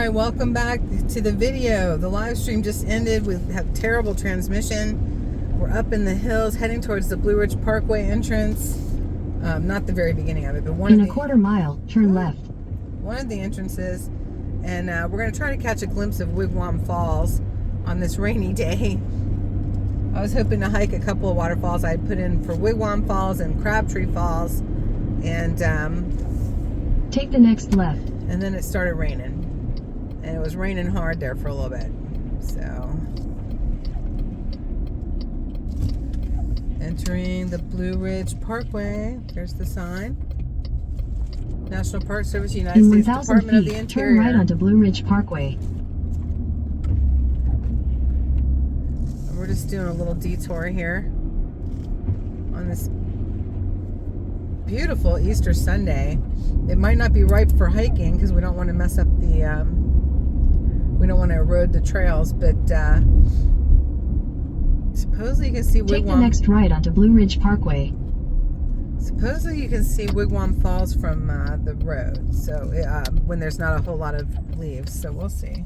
Hi, welcome back to the video. The live stream just ended. We have terrible transmission. We're up in the hills heading towards the Blue Ridge Parkway entrance. Not the very beginning of it, but in a quarter mile, turn left. One of the entrances. And we're going to try to catch a glimpse of Wigwam Falls on this rainy day. I was hoping to hike a couple of waterfalls I had put in for Wigwam Falls and Crabtree Falls. And take the next left. And then it started raining. And it was raining hard there for a little bit. So, entering the Blue Ridge Parkway. There's the sign. National Park Service, United In States 1,000 Department of the feet, Interior. turn right onto Blue Ridge Parkway. We're just doing a little detour here on this beautiful Easter Sunday. It might not be ripe for hiking because we don't want to mess up the we don't want to erode the trails, but supposedly you can see Wigwam. Take the next right onto Blue Ridge Parkway. Supposedly you can see Wigwam Falls from the road, so when there's not a whole lot of leaves, so we'll see.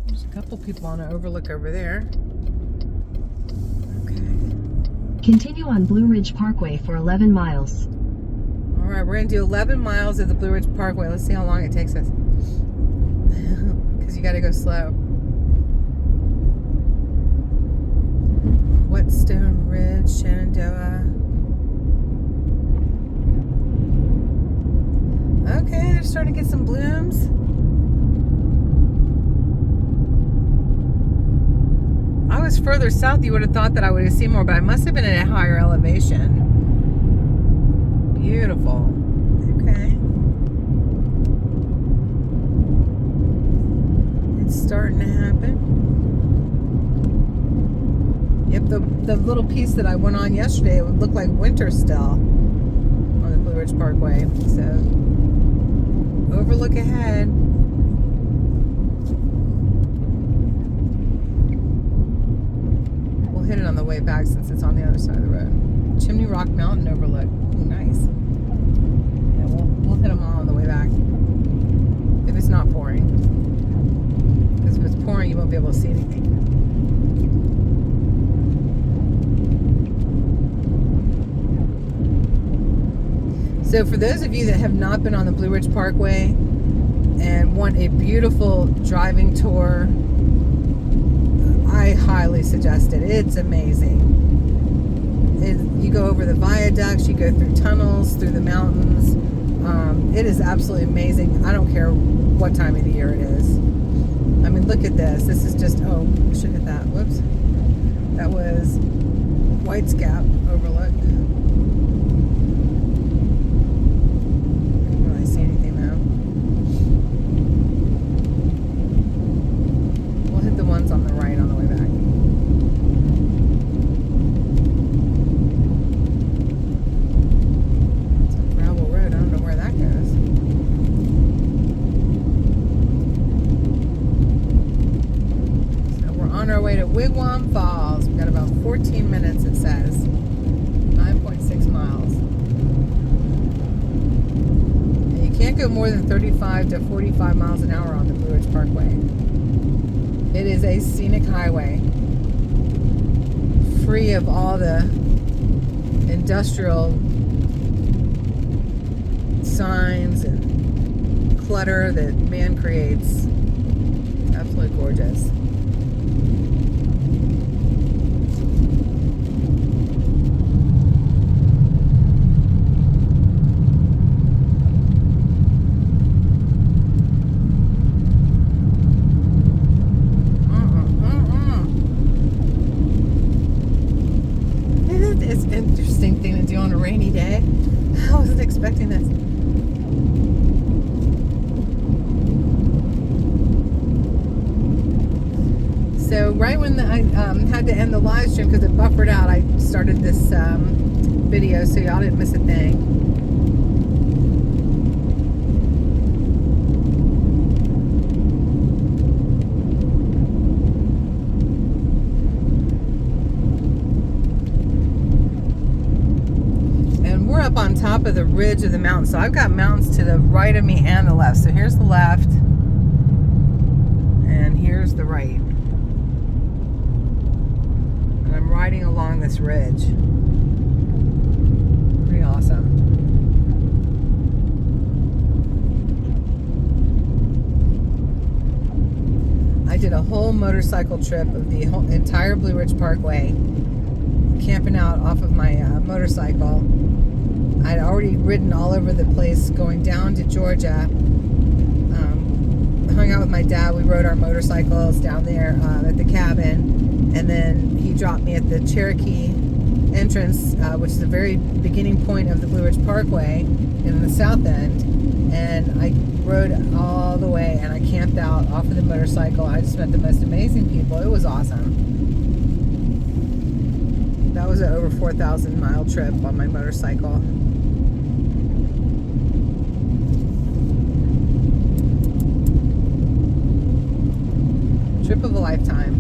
There's a couple people on an overlook over there. Okay. Continue on Blue Ridge Parkway for 11 miles. All right, we're going to do 11 miles of the Blue Ridge Parkway. Let's see how long it takes us. Because you got to go slow. Whetstone Ridge, Shenandoah. Okay, they're starting to get some blooms. I was further south, you would have thought that I would have seen more, but I must have been at a higher elevation. Beautiful. Okay. It's starting to happen. Yep, the little piece that I went on yesterday, it would look like winter still on the Blue Ridge Parkway. So, overlook ahead. We'll hit it on the way back since it's on the other side of the road. Chimney Rock Mountain overlook. Ooh, nice. Yeah, we'll hit them all on the way back. If it's not pouring. Because if it's pouring, you won't be able to see anything. So for those of you that have not been on the Blue Ridge Parkway and want a beautiful driving tour, I highly suggest it. It's amazing. You go over the viaducts, you go through tunnels, through the mountains. It is absolutely amazing. I don't care what time of the year it is. I mean, look at this. This is just, oh, I should hit that. Whoops. That was White's Gap overlook. Can't really see anything though. We'll hit the ones on the right on the way back. Wigwam Falls. We've got about 14 minutes, it says. 9.6 miles. And you can't go more than 35 to 45 miles an hour on the Blue Ridge Parkway. It is a scenic highway. Free of all the industrial signs and clutter that man creates. Absolutely gorgeous. It's an interesting thing to do on a rainy day. I wasn't expecting this. So right when I had to end the live stream because it buffered out, I started this video so y'all didn't miss a thing. We're up on top of the ridge of the mountain. So I've got mountains to the right of me and the left. So here's the left. and here's the right. And I'm riding along this ridge. Pretty awesome. I did a whole motorcycle trip of the whole entire Blue Ridge Parkway, camping out off of my motorcycle. I'd already ridden all over the place, going down to Georgia. Hung out with my dad. We rode our motorcycles down there at the cabin, and then he dropped me at the Cherokee entrance, which is the very beginning point of the Blue Ridge Parkway in the south end. And I rode all the way, and I camped out off of the motorcycle. I just met the most amazing people. It was awesome. That was an over 4,000 mile trip on my motorcycle. Trip of a lifetime.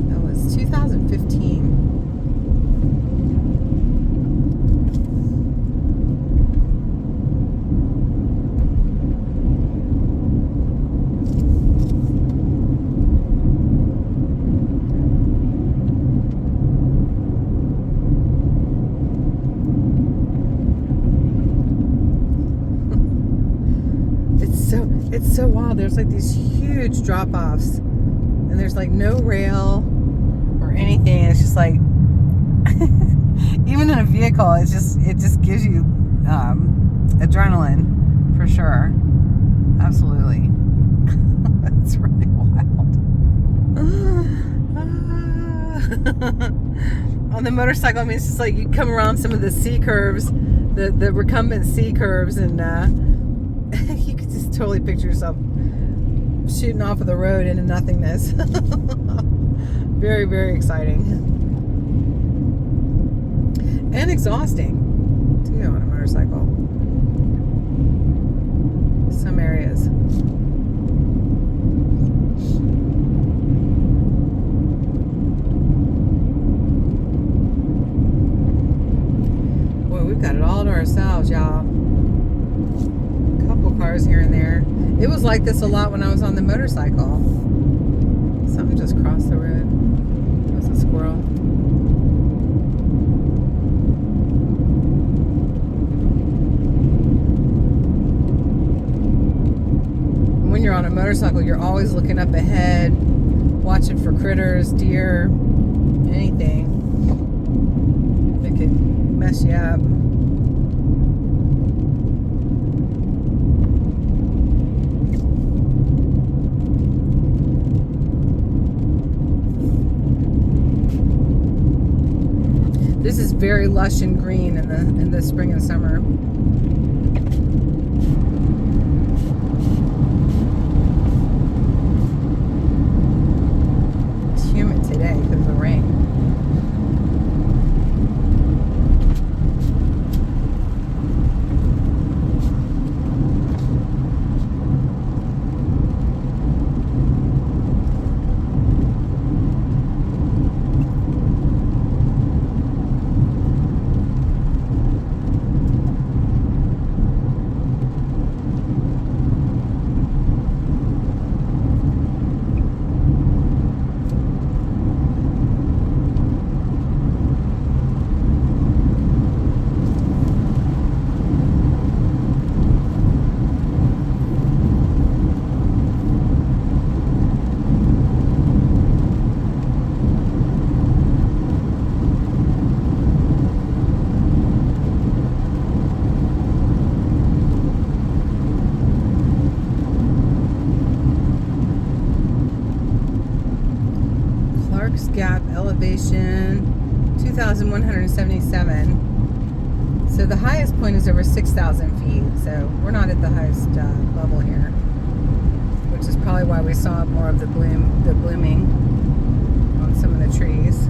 That was 2015. It's so wild. There's like these huge drop-offs, and there's like no rail or anything. It's just like even in a vehicle, it just gives you adrenaline for sure. Absolutely. That's really wild. On the motorcycle, I mean, it's just like you come around some of the C curves, the recumbent C curves, and you could just totally picture yourself shooting off of the road into nothingness. Very, very exciting. And exhausting, too, on a motorcycle. Some areas. Boy, we've got it all to ourselves, y'all. Cars here and there. It was like this a lot when I was on the motorcycle. Something just crossed the road. It was a squirrel. When you're on a motorcycle, you're always looking up ahead, watching for critters, deer, anything that could mess you up. This is very lush and green in the spring and summer. It's humid today because of the rain. Gap elevation 2,177. So the highest point is over 6,000 feet. So we're not at the highest level here, which is probably why we saw more of the blooming on some of the trees.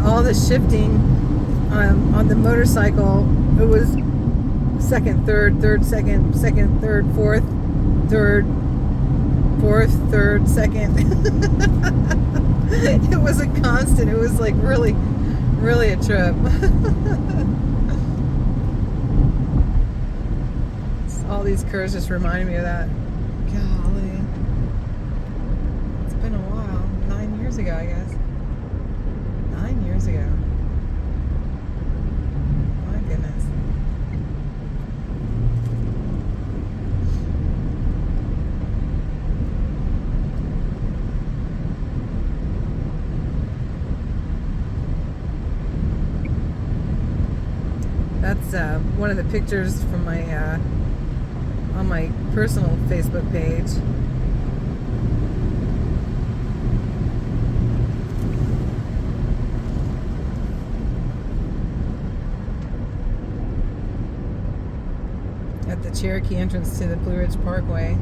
all the shifting on the motorcycle. It was second, third, third, second, second, third, fourth, third, fourth, third, second. It was a constant. It was like really, really a trip. All these curves just reminded me of that. Golly. It's been a while. 9 years ago, I guess. 9 years ago. My goodness. That's one of the pictures from my on my personal Facebook page. At the Cherokee entrance to the Blue Ridge Parkway.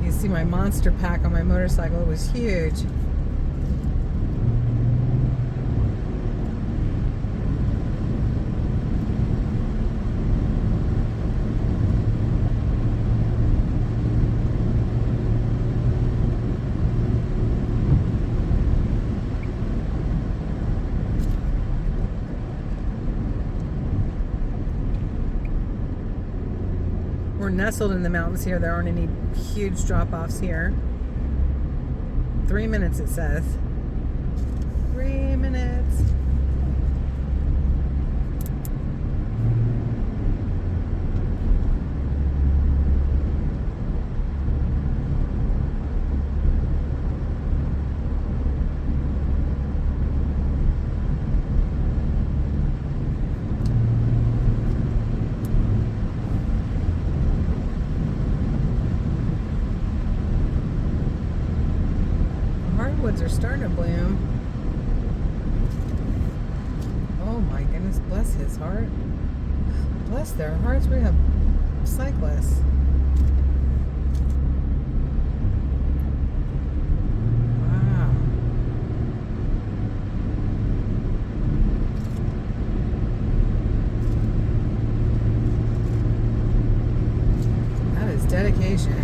You see my monster pack on my motorcycle. It was huge. We're nestled in the mountains here. There aren't any huge drop-offs here. 3 minutes, it says. 3 minutes. Hardwoods are starting to bloom. Oh my goodness, bless his heart. Bless their hearts, we have cyclists. Wow. That is dedication.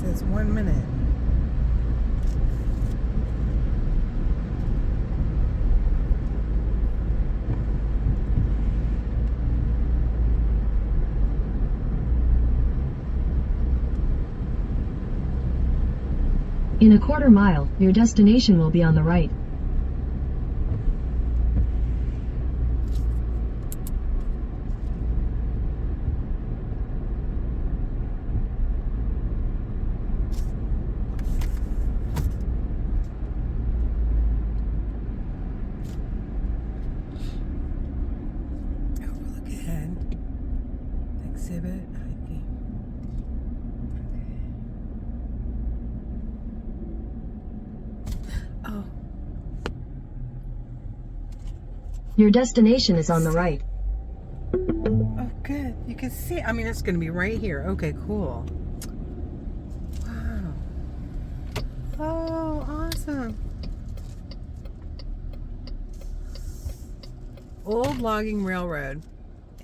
It's 1 minute. In a quarter mile, your destination will be on the right. Your destination is on the right. Oh, good. You can see. I mean, it's going to be right here. Okay, cool. Wow. Oh, awesome. Old logging railroad.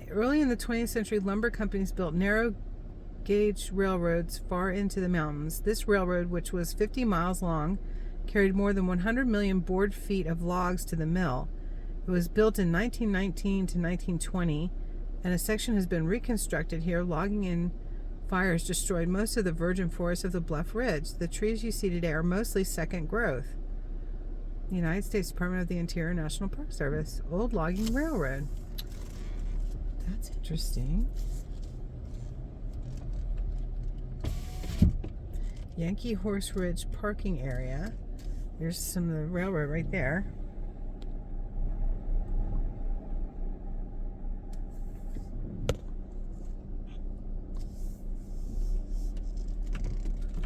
Early in the 20th century, lumber companies built narrow gauge railroads far into the mountains. This railroad, which was 50 miles long, carried more than 100 million board feet of logs to the mill. It was built in 1919 to 1920, and a section has been reconstructed here. Logging in fires destroyed most of the virgin forest of the Bluff Ridge. The trees you see today are mostly second growth. The United States Department of the Interior National Park Service. Old logging railroad. That's interesting. Yankee Horse Ridge parking area. There's some of the railroad right there.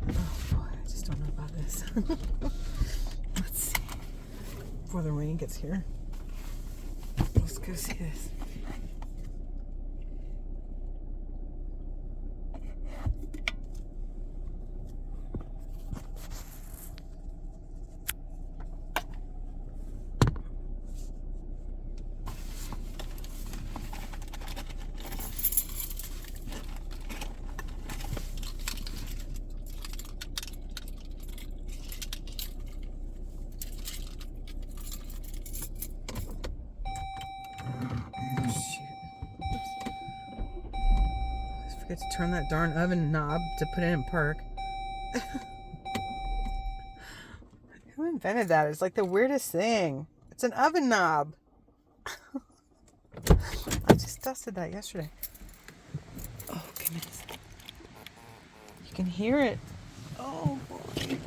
Oh boy, I just don't know about this. Let's see. Before the rain gets here. Let's go see this. Forget to turn that darn oven knob to put it in park. Who invented that? It's like the weirdest thing. It's an oven knob. I just dusted that yesterday. Oh, goodness. You can hear it. Oh, boy.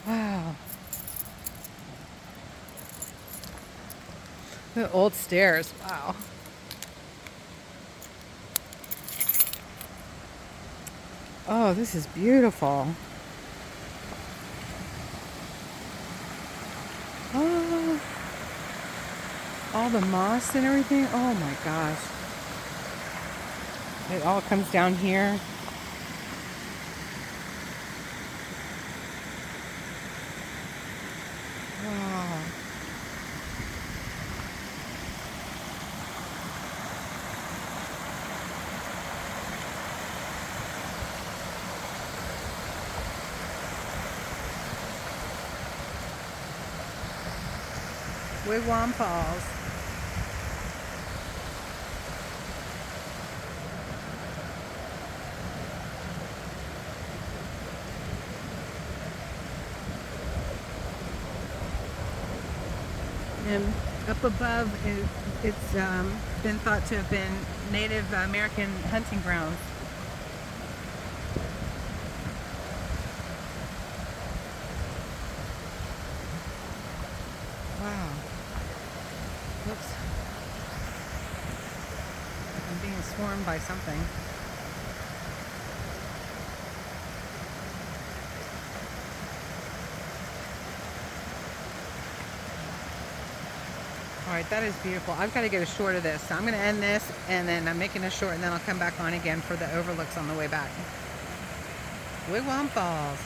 Wow. The old stairs. Wow. Oh, this is beautiful. Oh, all the moss and everything. Oh my gosh. It all comes down here. Wow. Wigwam Falls. And up above, it's been thought to have been Native American hunting grounds. Wow. Whoops. I'm being swarmed by something. All right, that is beautiful. I've got to get a short of this. So I'm going to end this, and then I'm making a short, and then I'll come back on again for the overlooks on the way back. Wigwam Falls.